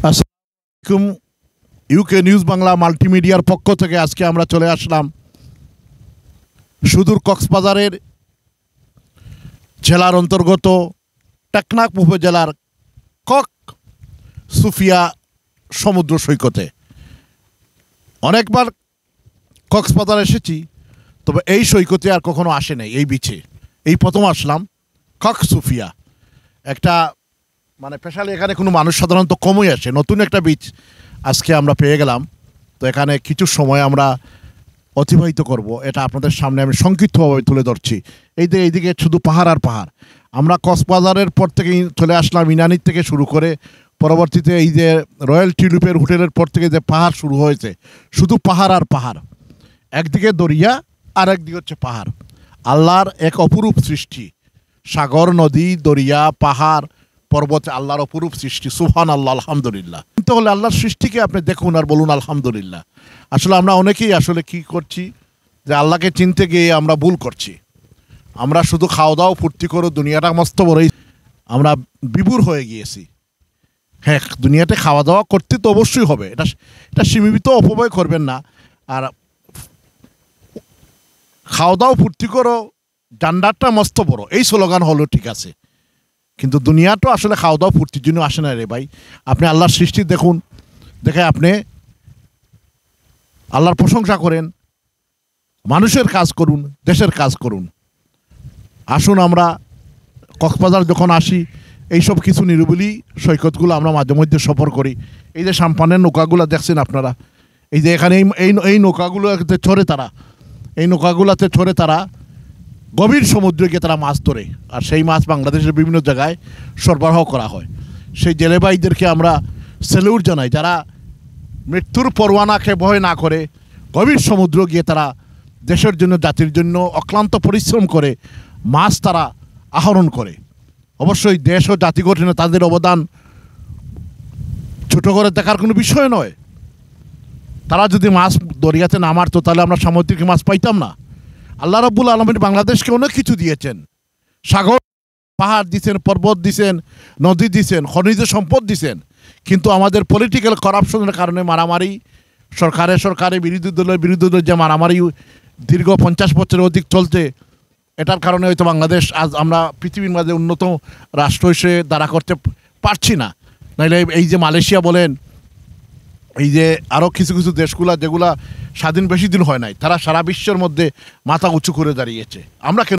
আসসালামু আলাইকুম। UK news Bangla মাল্টিমিডিয়ার পক্ষ থেকে আজকে আমরা চলে আসলাম সুদূর কক্সবাজারের জেলার অন্তর্গত টেকনাফ উপজেলার কক সুফিয়া সমুদ্র সৈকতে। অনেকবার কক্সবাজার এসেছি, তবে এই সৈকতে আর কখনো আসে নাই। এই বিচে এই প্রথম আসলাম। কক সুফিয়া একটা স্পেশালি এখানে কোনো মানুষ সাধারণত কমই আসে। নতুন একটা বিচ আজকে আমরা পেয়ে গেলাম। তো এখানে কিছু সময় আমরা অতিবাহিত করব, এটা আপনাদের সামনে আমি সংক্ষিপ্তভাবে তুলে ধরছি। এইদিকে শুধু পাহাড় আর পাহাড়। আমরা কক্সবাজারের পর থেকে চলে আসলাম ইনানির থেকে শুরু করে, পরবর্তীতে এই যে রয়্যাল টিউলিপের হোটেলের পর থেকে যে পাহাড় শুরু হয়েছে, শুধু পাহাড় আর পাহাড়। একদিকে দরিয়া আর একদিকে হচ্ছে পাহাড়। আল্লাহর এক অপরূপ সৃষ্টি। সাগর, নদী, দরিয়া, পাহাড়, পর্বতে আল্লাহর অপরূপ সৃষ্টি। সুবহান আল্লাহ, আলহামদুলিল্লাহ। কিন্তু হলে আল্লাহর সৃষ্টিকে আপনি দেখুন আর বলুন আলহামদুলিল্লাহ। আসলে আমরা অনেকেই আসলে কি করছি, যে আল্লাহকে চিনতে গিয়ে আমরা ভুল করছি। আমরা শুধু খাওয়া দাওয়া ফুর্তি করো, দুনিয়াটা মস্ত বড়ই আমরা বিভোর হয়ে গিয়েছি। হ্যাঁ, দুনিয়াতে খাওয়া দাওয়া করতে তো অবশ্যই হবে, এটা সীমিত অপব্যয় করবেন না। আর খাওয়া দাওয়া ফুর্তি করো, ডান্ডারটা মস্ত বড়, এই স্লোগান হলো ঠিক আছে, কিন্তু দুনিয়া তো আসলে খাওয়া দাওয়া ফুর্তির জন্য আসে না রে ভাই। আপনি আল্লাহর সৃষ্টি দেখুন, দেখে আপনি আল্লাহর প্রশংসা করেন, মানুষের কাজ করুন, দেশের কাজ করুন। আসুন আমরা কক্সবাজার যখন আসি, এইসব কিছু নিরিবিলি সৈকতগুলো আমরা মাঝে মধ্যে সফর করি। এই যে সাম্পানের নৌকাগুলো দেখছেন আপনারা, এই যে এখানে এই নৌকাগুলোতে চড়ে তারা, এই নৌকাগুলোতে চড়ে তারা গভীর সমুদ্রে গিয়ে তারা মাছ ধরে, আর সেই মাছ বাংলাদেশের বিভিন্ন জায়গায় সরবরাহ করা হয়। সেই জেলে ভাইদেরকে আমরা স্যালুট জানাই, যারা মৃত্যুর পরোয়ানাকে ভয় না করে গভীর সমুদ্র গিয়ে তারা দেশের জন্য, জাতির জন্য অক্লান্ত পরিশ্রম করে মাছ তারা আহরণ করে। অবশ্যই দেশ ও জাতি গঠনে তাদের অবদান ছোট করে দেখার কোনো বিষয় নয়। তারা যদি মাছ দরিয়াতে না মারতো, তাহলে আমরা সামুদ্রিক মাছ পাইতাম না। আল্লাহ রাব্বুল আলামিন বাংলাদেশকে অনেক কিছু দিয়েছেন। সাগর, পাহাড় দিছেন, পর্বত দিছেন, নদী দিছেন, খনিজ সম্পদ দিছেন। কিন্তু আমাদের পলিটিক্যাল করাপশনের কারণে মারামারি, সরকারে বিরোধী দলের যে মারামারি দীর্ঘ 50 বছরের অধিক চলছে, এটার কারণে হয়তো বাংলাদেশ আজ আমরা পৃথিবীর মাঝে উন্নত রাষ্ট্র হিসেবে দাঁড়া করতে পারছি না। নাহলে এই যে মালয়েশিয়া বলেন, এই যে আরও কিছু কিছু দেশগুলা যেগুলা স্বাধীন বেশি দিন হয় নাই, তারা সারা বিশ্বের মধ্যে মাথা উঁচু করে দাঁড়িয়েছে। আমরা